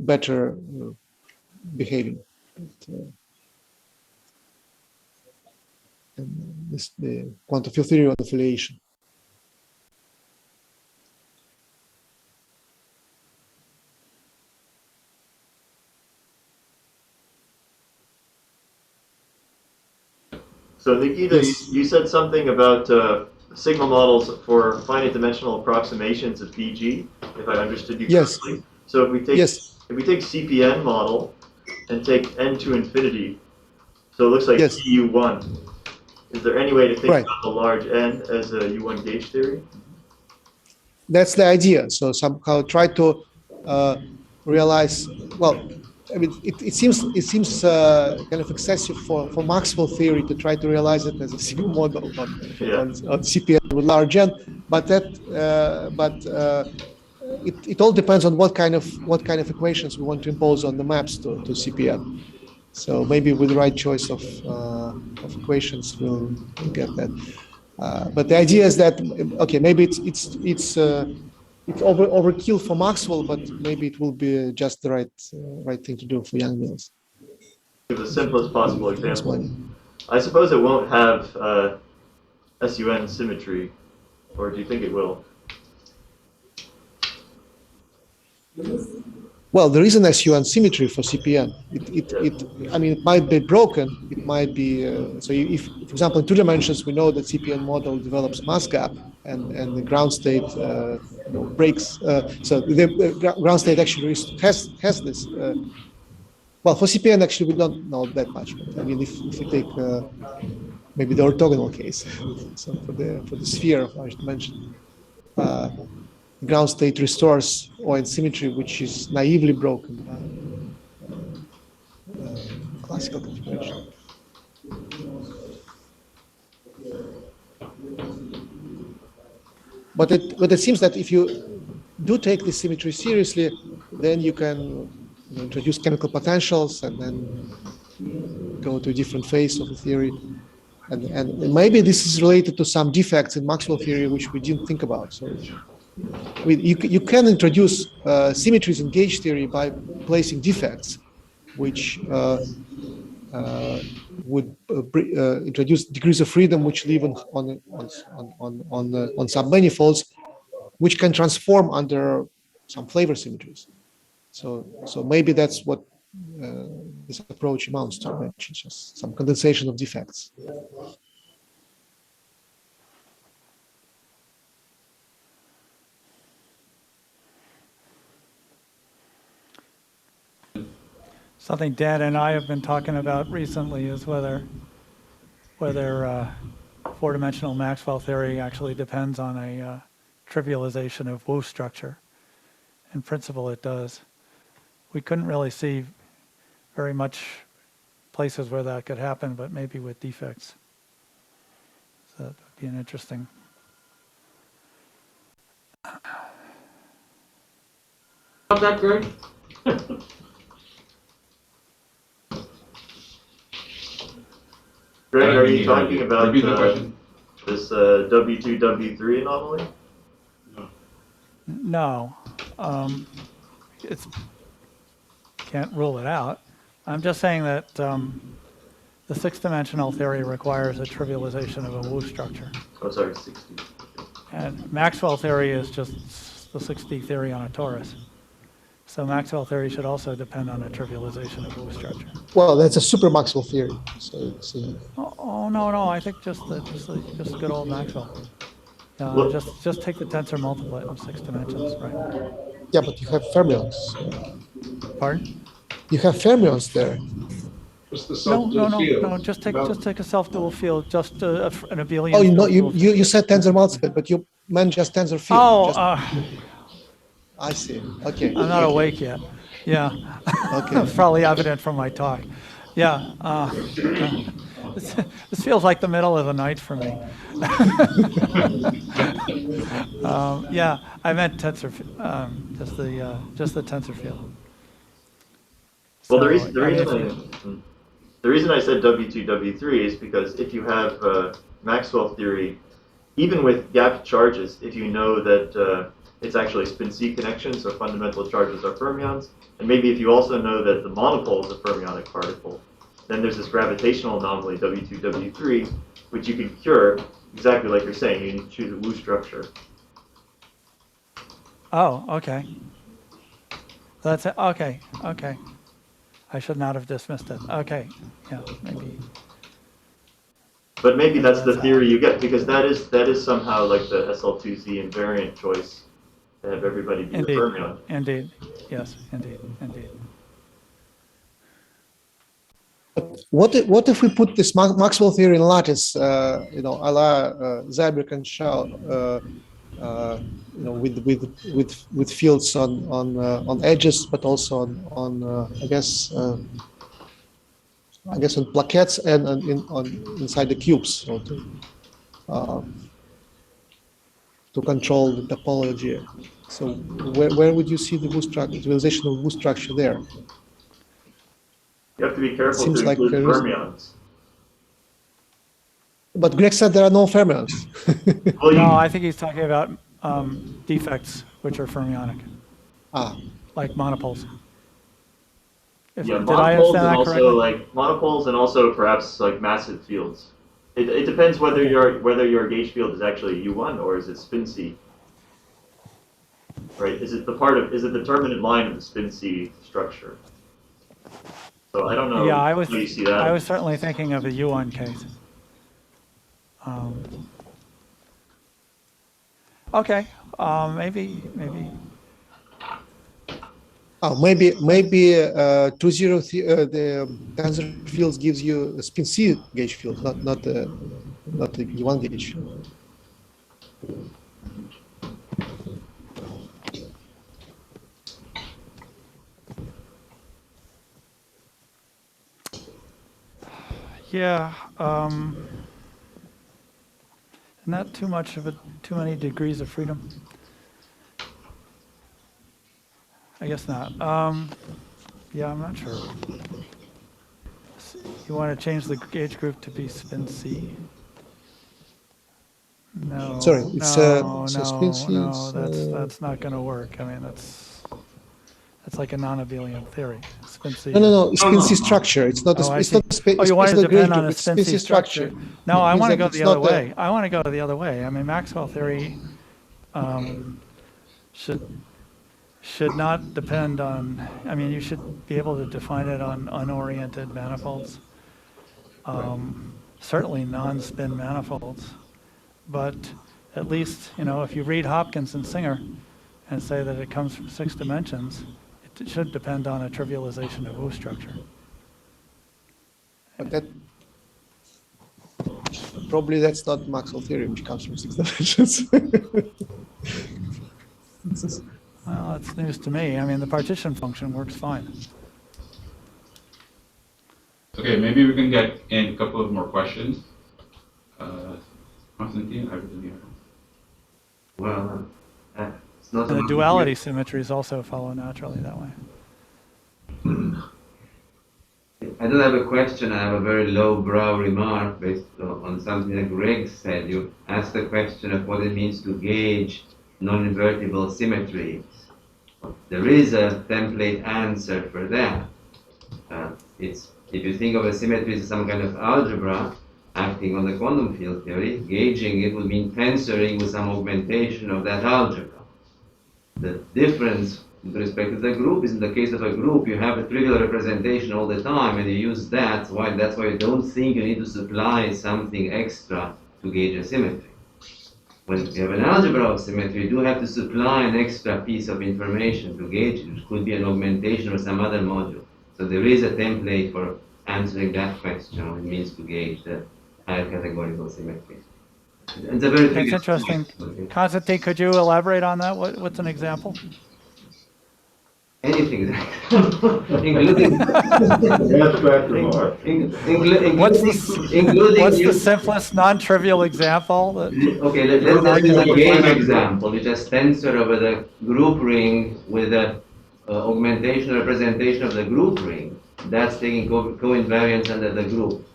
behaving. And the quantum field theory on the foliation. So Nikita, you said something about signal models for finite dimensional approximations of PG, if I understood you correctly. So if we take CPN model and take n to infinity, so it looks like U1. Is there any way to think about the large n as a U1 gauge theory? That's the idea. So somehow try to realize. Well, I mean, it seems kind of excessive for Maxwell theory to try to realize it as a single model on CPN with large n. it all depends on what kind of equations we want to impose on the maps to CPN. So maybe with the right choice of equations, we'll get that. But the idea is that okay, maybe it's overkill for Maxwell, but maybe it will be just the right thing to do for Young-Mills. Give the simplest possible example. I suppose it won't have SUN symmetry, or do you think it will? Well, there is an SUN symmetry for CPN. I mean, it might be broken. It might be so. If, for example, in 2 dimensions, we know that CPN model develops mass gap, and the ground state breaks. So the ground state actually has this. Well, for CPN, actually, we don't know that much. But I mean, if you take maybe the orthogonal case, so for the sphere of large dimension. Ground state restores ON symmetry, which is naively broken by classical configuration. But it seems that if you do take this symmetry seriously, then you can introduce chemical potentials and then go to a different phase of the theory. And maybe this is related to some defects in Maxwell theory, which we didn't think about. So you can introduce symmetries in gauge theory by placing defects, which would introduce degrees of freedom which live on submanifolds, which can transform under some flavor symmetries. So maybe that's what this approach amounts to, which is just some condensation of defects. Something Dan and I have been talking about recently is whether four-dimensional Maxwell theory actually depends on a trivialization of Wu structure. In principle, it does. We couldn't really see very much places where that could happen, but maybe with defects. So that would be an interesting. How's that, Greg? Greg, are you talking about Repeat the question. this W2, W3 anomaly? No, it's can't rule it out. I'm just saying that the six-dimensional theory requires a trivialization of a Wu structure. Oh, sorry, 60. And Maxwell theory is just the 6D theory on a torus. So Maxwell theory should also depend on a trivialization of Wu structure. Well, that's a super Maxwell theory. So No, I think just good old Maxwell. Just take the tensor multiplet of 6 dimensions, right? Yeah, but you have fermions. Pardon? You have fermions there. Just the self-dual field. No. Just take a self-dual field, just an abelian. Oh, you said tensor multiplet, but you meant just tensor field. Oh, I see. Okay. I'm not awake yet. Yeah. Okay. It's probably evident from my talk. Yeah. This feels like the middle of the night for me. Yeah, I meant tensor, just the tensor field. Well, So, the reason I said W2, W3 is because if you have Maxwell theory, even with gapped charges, if you know that it's actually a spin C connection, so fundamental charges are fermions, and maybe if you also know that the monopole is a fermionic particle, then there's this gravitational anomaly, W2, W3, which you can cure exactly like you're saying. You need to choose a Wu structure. Oh, okay. That's it. Okay. I should not have dismissed it. Okay, yeah, maybe. But maybe that's the theory you get, because that is somehow like the SL2Z invariant choice to have everybody be a fermion. Indeed, yes, indeed. What if we put this Maxwell theory in lattice, a la Zabrick and Shaw, with fields on edges, but also on I guess on plaquettes and inside the cubes, so to to control the topology. So where would you see the utilization of Wu structure there? You have to be careful Seems to like include there is- fermions. But Greg said there are no fermions. Well, No, you, I think he's talking about defects, which are fermionic, like monopoles. yeah, Did I monopoles understand and that also correctly? like monopoles and also perhaps like massive fields. It depends whether your gauge field is actually U1 or is it spin C. Right? Is it the determinant line of the spin C structure? So I don't know Yeah, how you see that. I was certainly thinking of the U1 case. Okay, maybe. Maybe 2-0 the tensor fields gives you a spin C gauge field, not the U1 gauge field. Yeah, not too many degrees of freedom. I guess not. Yeah, I'm not sure. You want to change the gauge group to be spin C? No. Sorry, it's so no, spin C. no, that's not going to work. I mean, that's like a non-abelian theory. Spin C. No, spin C structure. It's not. Oh, I It's see. not. Oh, you want it's to not depend gauge on group, a it's spin C structure. No, I Means want to that go it's the other not a- way. I want to go the other way. I mean, Maxwell theory should not depend on, I mean, you should be able to define it on unoriented manifolds. Certainly non-spin manifolds. But at least, if you read Hopkins and Singer and say that it comes from 6 dimensions, it should depend on a trivialization of Wu structure. But probably that's not Maxwell theory, which comes from 6 dimensions. Well, that's news to me. I mean, the partition function works fine. Okay, maybe we can get in a couple of more questions. Constantine, I believe you have. Well, it's not And the about duality symmetries also follow naturally that way. I don't have a question, I have a very low-brow remark based on something that Greg said. You asked the question of what it means to gauge non-invertible symmetries. There is a template answer for that. If you think of a symmetry as some kind of algebra acting on the quantum field theory, gauging it would mean tensoring with some augmentation of that algebra. The difference with respect to the group is in the case of a group, you have a trivial representation all the time and you use that. That's why you don't think you need to supply something extra to gauge a symmetry. When you have an algebra of symmetry, you do have to supply an extra piece of information to gauge it, which could be an augmentation or some other module. So there is a template for answering that question, what it means to gauge the higher categorical symmetry. It's a very That's interesting. Constantine, could you elaborate on that? What's an example? Anything, including What's the simplest non-trivial example? Okay, let's use a gauge example. You just tensor over the group ring with the augmentation representation of the group ring. That's taking co-invariance under the group.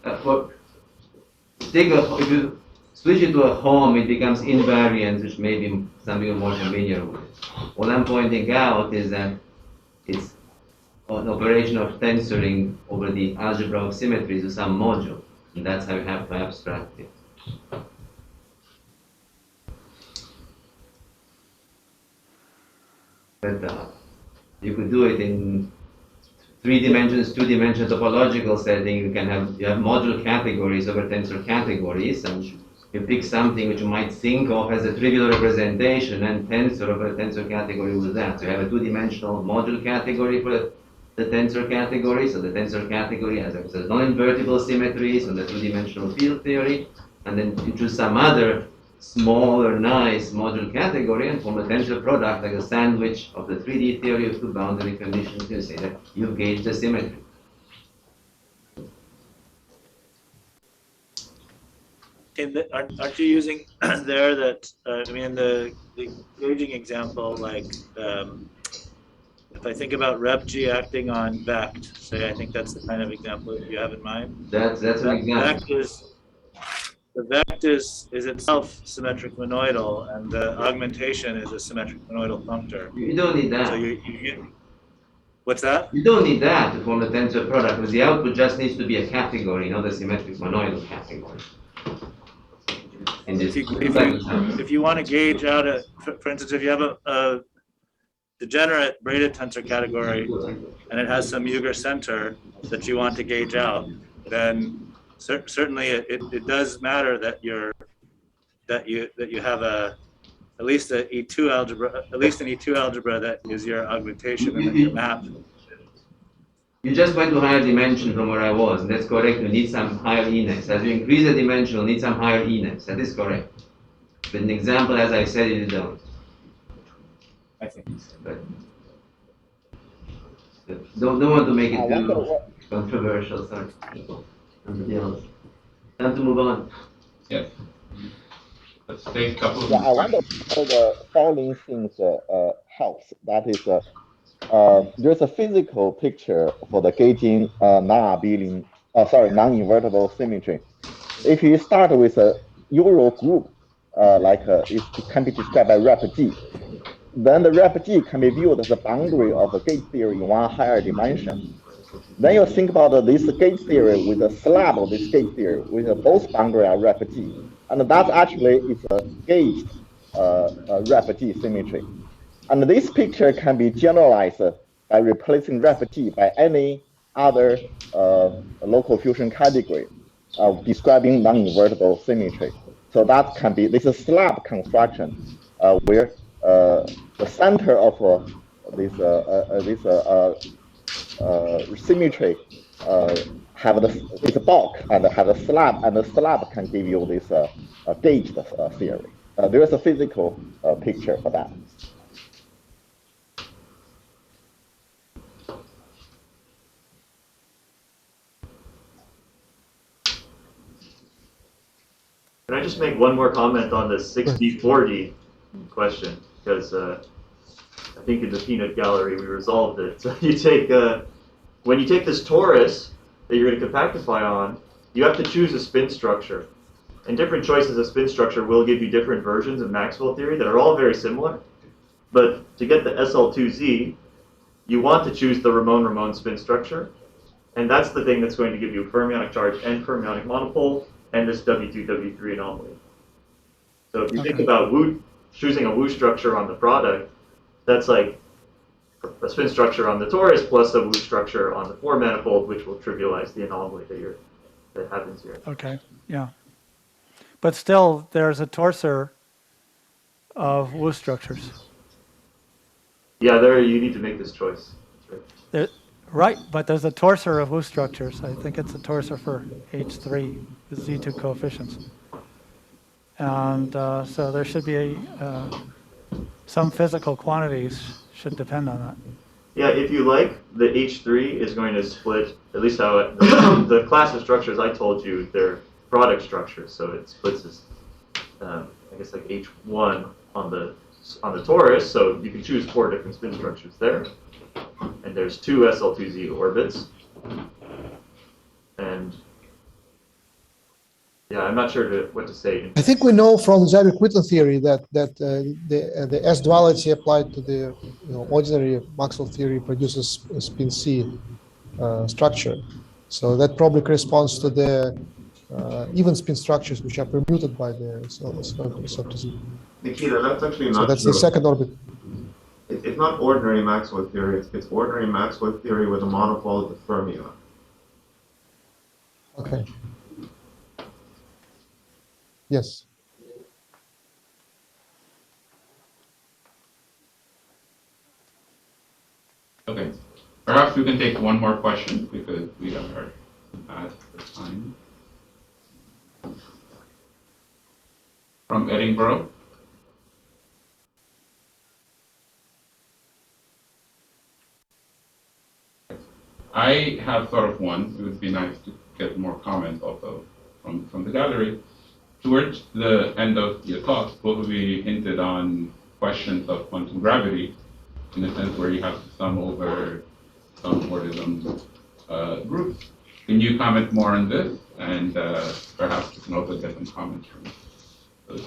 If you switch it to a home, it becomes invariant, which may be something you're more familiar with. What I'm pointing out is that it's an operation of tensoring over the algebra of symmetries to some module, and that's how you have to abstract it. But you could do it in 3 dimensions, 2 dimension topological setting. You have module categories over tensor categories, and you pick something which you might think of as a trivial representation and tensor over a tensor category with that. So you have a 2-dimensional module category for the tensor category. So the tensor category has non-invertible symmetries on the 2-dimensional field theory, and then you choose some other smaller, nice module category and form a tensor product like a sandwich of the 3D theory of 2 boundary conditions. You say that you've gauged the symmetry. aren't you using there that, I mean, in the gauging example, like, if I think about rep G acting on vect, say, I think that's the kind of example you have in mind. That's an example. The vect is itself symmetric monoidal, and the augmentation is a symmetric monoidal functor. You don't need that. So what's that? You don't need that to form the tensor product, because the output just needs to be a category, not a symmetric monoidal category. In this If you want to gauge out for instance, if you have a degenerate braided tensor category and it has some Euger center that you want to gauge out, then certainly it does matter that you have at least an E2 algebra that is your augmentation and then your map. You just went to higher dimension from where I was, and that's correct. You need some higher Enex. As you increase the dimension, you need some higher Enex. That is correct. But an example, as I said, you don't. I think. But don't want to make it too controversial. Sorry. Somebody else. Time to move on. Yes. Let's take a couple of I wonder how the following things helps. That is, there's a physical picture for the gauging non-invertible symmetry. If you start with a Euro group, it can be described by rep G, then the rep G can be viewed as the boundary of a gauge theory in one higher dimension. Then you think about this gauge theory with a slab of this gauge theory with both boundary are rep G. And that actually is a gauged rep G symmetry. And this picture can be generalized by replacing rep G by any other local fusion category describing non-invertible symmetry. So that can be, this is a slab construction where the center of this symmetry have this bulk and have a slab, and the slab can give you this gauged theory. There is a physical picture for that. Can I just make one more comment on the 60-40 question? Because I think in the peanut gallery we resolved it. So you take, when you take this torus that you're going to compactify on, you have to choose a spin structure. And different choices of spin structure will give you different versions of Maxwell theory that are all very similar. But to get the SL2Z, you want to choose the Ramon-Ramon spin structure. And that's the thing that's going to give you fermionic charge and fermionic monopole and this W2, W3 anomaly. So if you think about choosing a Wu structure on the product, that's like a spin structure on the torus plus a Wu structure on the 4 manifold, which will trivialize the anomaly that happens here. Okay, yeah. But still, there's a torsor of Wu structures. Yeah, there you need to make this choice. There, right, but there's a torsor of Wu structures. I think it's a torsor for H3 with Z2 coefficients. And so there should be some physical quantities should depend on that. Yeah, if you like, the H3 is going to split, at least how the class of structures I told you, they're product structures. So it splits as, I guess, like H1 on the torus. So you can choose 4 different spin structures there. And there's 2 SL2Z orbits. And yeah, I'm not sure what to say. I think we know from Zabik-Witten theory that the S duality applied to the ordinary Maxwell theory produces a spin C structure. So that probably corresponds to the even spin structures which are permuted by the SL2Z. Nikita, that's actually not So that's true. the second orbit. It's not ordinary Maxwell theory. It's ordinary Maxwell theory with a monopole of the fermion. Okay. Yes. Okay. Perhaps we can take one more question because we are at the time. From Edinburgh. I have thought of one. It would be nice to get more comments also from the gallery. towards the end of your talk, both of you hinted on questions of quantum gravity, in a sense where you have to sum over some Fordism groups. Can you comment more on this? And perhaps you can also get some comments from other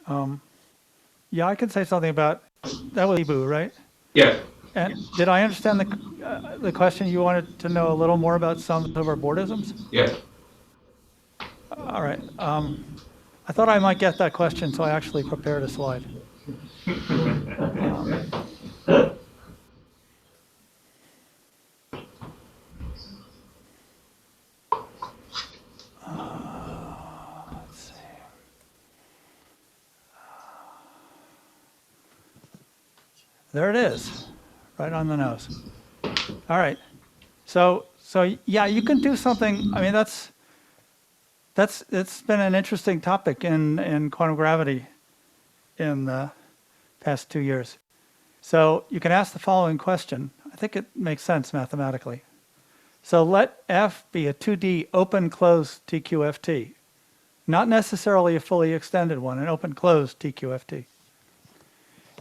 people. Yeah, I can say something about, that was Ibu, right? Yes. And did I understand the question? You wanted to know a little more about sums over Bordisms? Yes. All right. I thought I might get that question, so I actually prepared a slide. Let's see. There it is, right on the nose. All right. So yeah, you can do something. I mean, it's been an interesting topic in quantum gravity in the past 2 years. So you can ask the following question. I think it makes sense mathematically. So let F be a 2D open-closed TQFT, not necessarily a fully extended one, an open-closed TQFT.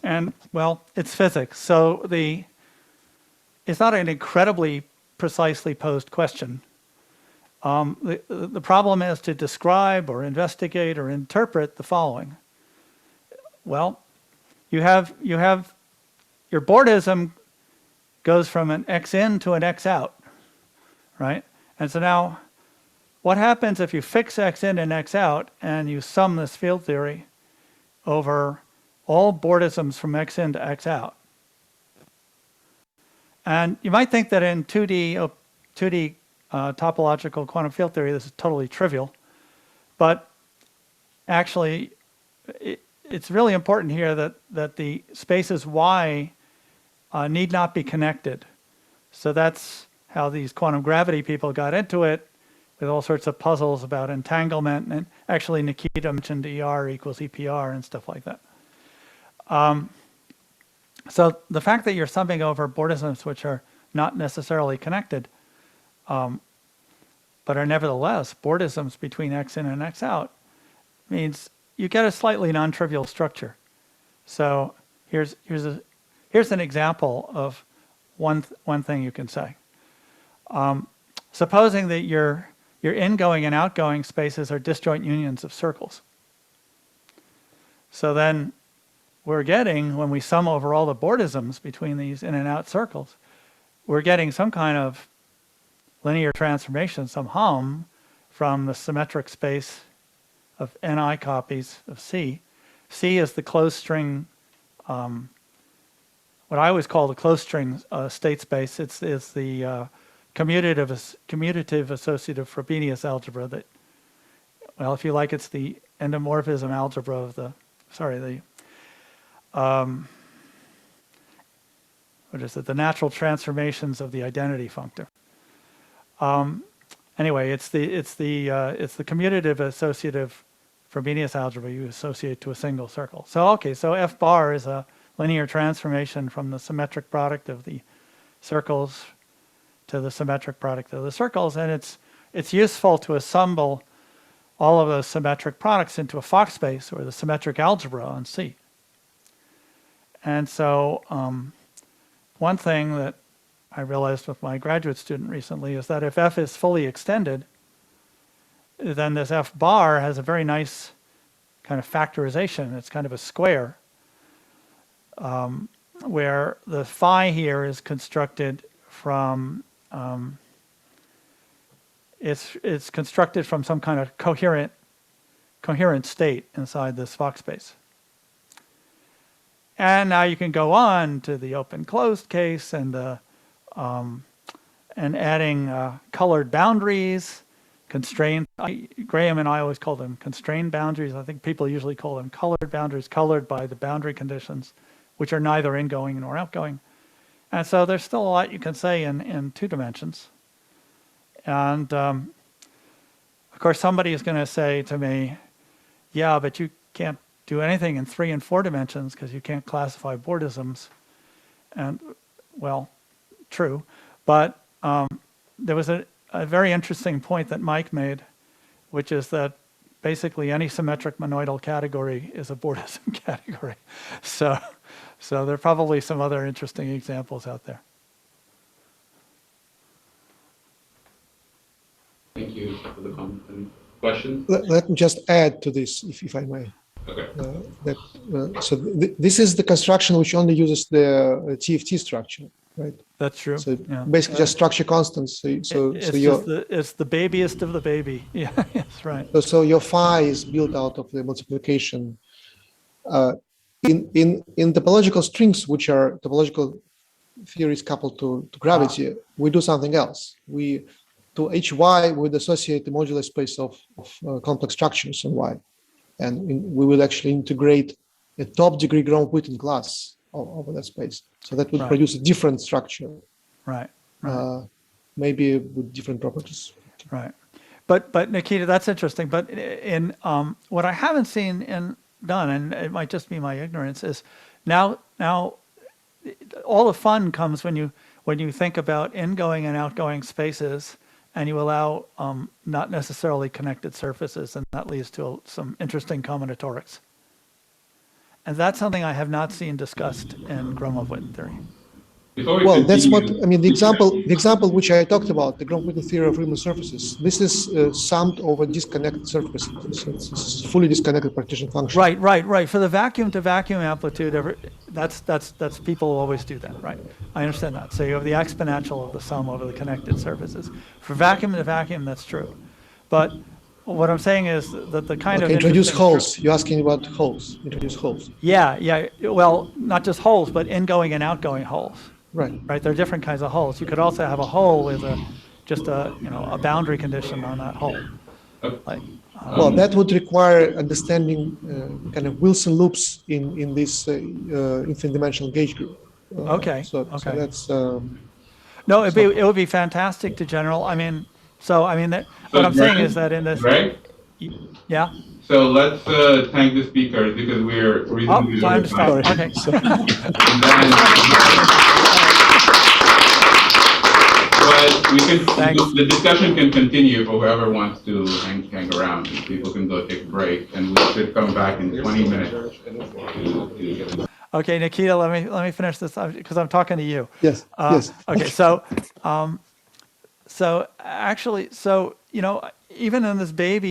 And well, it's physics, so it's not an incredibly precisely posed question. The problem is to describe or investigate or interpret the following. Well, you have your Bordism goes from an X in to an X out, right? And so now, what happens if you fix X in and X out and you sum this field theory over all Bordisms from X in to X out? And you might think that in 2D topological quantum field theory, this is totally trivial, but actually, it's really important here that the spaces Y need not be connected. So that's how these quantum gravity people got into it, with all sorts of puzzles about entanglement. And actually, Nikita mentioned ER equals EPR and stuff like that. So the fact that you're summing over Bordisms which are not necessarily connected, but are nevertheless Bordisms between X in and X out, means you get a slightly non-trivial structure. So here's an example of one thing you can say. Supposing that your ingoing and outgoing spaces are disjoint unions of circles. So then we're getting, when we sum over all the Bordisms between these in and out circles, we're getting some kind of linear transformation, some hum, from the symmetric space of Ni copies of C. C is the closed string, what I always call the closed string state space. It's the commutative associative Frobenius algebra that, well, if you like, it's the endomorphism algebra of the natural transformations of the identity functor. Anyway, it's the commutative associative Frobenius algebra you associate to a single circle. So okay, so F bar is a linear transformation from the symmetric product of the circles to the symmetric product of the circles, and it's useful to assemble all of those symmetric products into a Fock space, or the symmetric algebra on C. And so one thing that I realized with my graduate student recently is that if F is fully extended, then this F bar has a very nice kind of factorization. It's kind of a square where the phi here is constructed from it's constructed from some kind of coherent state inside this Fock space. And now you can go on to the open-closed case and adding colored boundaries, constrained. Graham and I always call them constrained boundaries. I think people usually call them colored boundaries, colored by the boundary conditions, which are neither ingoing nor outgoing. And so there's still a lot you can say in 2 dimensions. And of course, somebody is going to say to me, yeah, but you can't do anything in 3 and 4 dimensions because you can't classify Bordisms. And well, true. But there was a very interesting point that Mike made, which is that basically any symmetric monoidal category is a Bordism category. So there are probably some other interesting examples out there. Thank you for the comment and question. Let me just add to this, if I may. Okay. This is the construction which only uses the TFT structure, right? That's true. So yeah. basically just structure constants. It's the babiest of the baby. Yeah, that's right. So your phi is built out of the multiplication. In topological strings, which are topological theories coupled to gravity, we do something else. To HY, we would associate the modular space of complex structures on Y. And we will actually integrate a top degree Gromov-Witten class over that space. So that would produce a different structure. Right. Maybe with different properties. Right. But Nikita, that's interesting. But in what I haven't seen done, and it might just be my ignorance, is now all the fun comes when you think about ingoing and outgoing spaces, and you allow not necessarily connected surfaces, and that leads to some interesting combinatorics. And that's something I have not seen discussed in Gromov-Witten theory. Well, that's what I mean. The example which I talked about, the Gromov-Witten theory of Riemann surfaces. This is summed over disconnected surfaces. So it's fully disconnected partition function. Right. For the vacuum to vacuum amplitude, that's people always do that, right? I understand that. So you have the exponential of the sum over the connected surfaces. For vacuum to vacuum, that's true. But what I'm saying is that the kind of introduce holes. You're asking about holes. Introduce holes. Yeah. Well, not just holes, but ingoing and outgoing holes. Right. There are different kinds of holes. You could also have a hole with just a boundary condition on that hole. Well, that would require understanding kind of Wilson loops in this infinite dimensional gauge group. So that's no. It would be fantastic to general. What I'm saying is that in this. Right. Yeah. So let's thank the speakers because we're reasonably time to stop. Okay. But the discussion can continue for whoever wants to hang around. People can go take a break, and we should come back in 20 minutes. Okay, Nikita, let me finish this because I'm talking to you. Yes. Yes. Okay. So actually, even in this baby